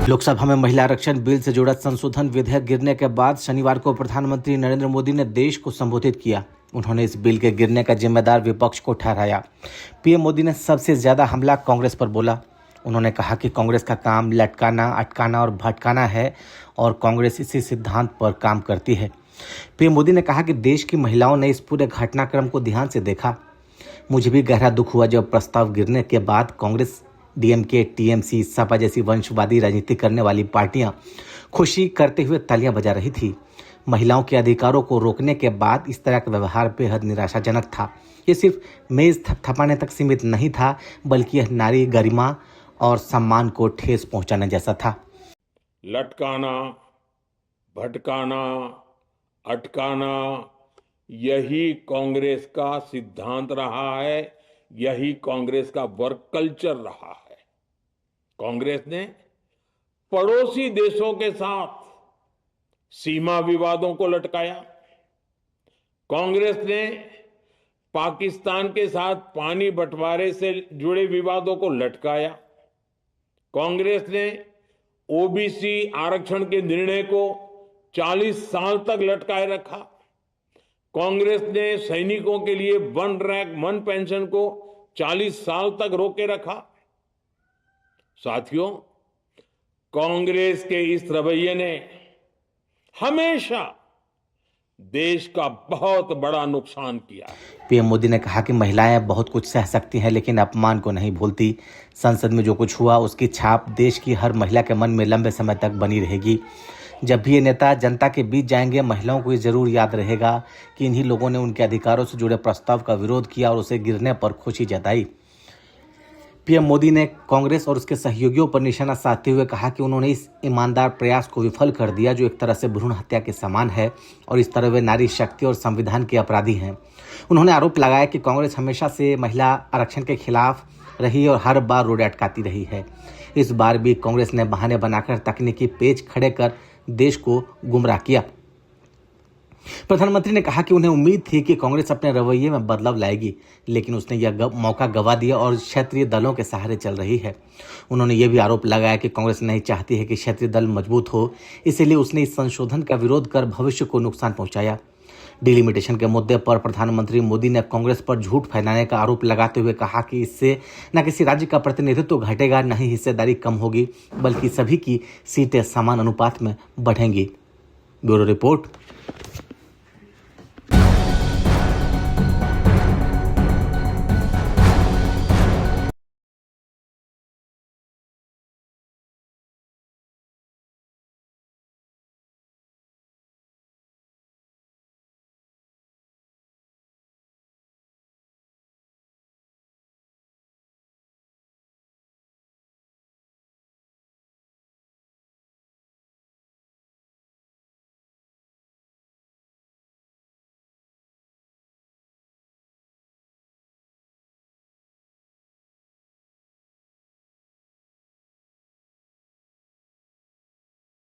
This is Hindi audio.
लोकसभा में महिला आरक्षण बिल से जुड़ा संशोधन विधेयक गिरने के बाद शनिवार को प्रधानमंत्री नरेंद्र मोदी ने देश को संबोधित किया। उन्होंने इस बिल के गिरने का जिम्मेदार विपक्ष को ठहराया। पीएम मोदी ने सबसे ज्यादा हमला कांग्रेस पर बोला। उन्होंने कहा कि कांग्रेस का काम लटकाना, अटकाना और भटकाना है और कांग्रेस इसी सिद्धांत पर काम करती है। पीएम मोदी ने कहा कि देश की महिलाओं ने इस पूरे घटनाक्रम को ध्यान से देखा। मुझे भी गहरा दुख हुआ जब प्रस्ताव गिरने के बाद कांग्रेस, डीएमके, टीएमसी, सपा जैसी वंशवादी राजनीति करने वाली पार्टियां खुशी करते हुए तालियां बजा रही थी। महिलाओं के अधिकारों को रोकने के बाद इस तरह का व्यवहार बेहद निराशाजनक था। ये सिर्फ मेज थपथपाने तक सीमित नहीं था, बल्कि यह नारी गरिमा और सम्मान को ठेस पहुंचाने जैसा था। लटकाना, भटकाना, अटकाना, यही कांग्रेस का सिद्धांत रहा है, यही कांग्रेस का वर्क कल्चर रहा है। कांग्रेस ने पड़ोसी देशों के साथ सीमा विवादों को लटकाया। कांग्रेस ने पाकिस्तान के साथ पानी बंटवारे से जुड़े विवादों को लटकाया। कांग्रेस ने ओबीसी आरक्षण के निर्णय को 40 साल तक लटकाए रखा। कांग्रेस ने सैनिकों के लिए वन रैंक वन पेंशन को 40 साल तक रोके रखा। साथियों, कांग्रेस के इस रवैये ने हमेशा देश का बहुत बड़ा नुकसान किया है। पीएम मोदी ने कहा कि महिलाएं बहुत कुछ सह सकती हैं, लेकिन अपमान को नहीं भूलती। संसद में जो कुछ हुआ उसकी छाप देश की हर महिला के मन में लंबे समय तक बनी रहेगी। जब भी ये नेता जनता के बीच जाएंगे, महिलाओं को ये जरूर याद रहेगा कि इन्हीं लोगों ने उनके अधिकारों से जुड़े प्रस्ताव का विरोध किया और उसे गिरने पर खुशी जताई। पीएम मोदी ने कांग्रेस और उसके सहयोगियों पर निशाना साधते हुए कहा कि उन्होंने इस ईमानदार प्रयास को विफल कर दिया जो एक तरह से भ्रूण हत्या के समान है और इस तरह वे नारी शक्ति और संविधान के अपराधी हैं। उन्होंने आरोप लगाया कि कांग्रेस हमेशा से महिला आरक्षण के खिलाफ रही और हर बार रोड़े अटकाती रही है। इस बार भी कांग्रेस ने बहाने बनाकर तकनीकी पेच खड़े कर देश को गुमराह किया। प्रधानमंत्री ने कहा कि उन्हें उम्मीद थी कि कांग्रेस अपने रवैये में बदलाव लाएगी, लेकिन उसने यह मौका गंवा दिया और क्षेत्रीय दलों के सहारे चल रही है। उन्होंने यह भी आरोप लगाया कि कांग्रेस नहीं चाहती है कि क्षेत्रीय दल मजबूत हो, इसलिए उसने इस संशोधन का विरोध कर भविष्य को नुकसान पहुंचाया। डिलिमिटेशन के मुद्दे पर प्रधानमंत्री मोदी ने कांग्रेस पर झूठ फैलाने का आरोप लगाते हुए कहा कि इससे न किसी राज्य का प्रतिनिधित्व घटेगा, न ही हिस्सेदारी कम होगी, बल्कि सभी की सीटें समान अनुपात में बढ़ेंगी। Bureau report.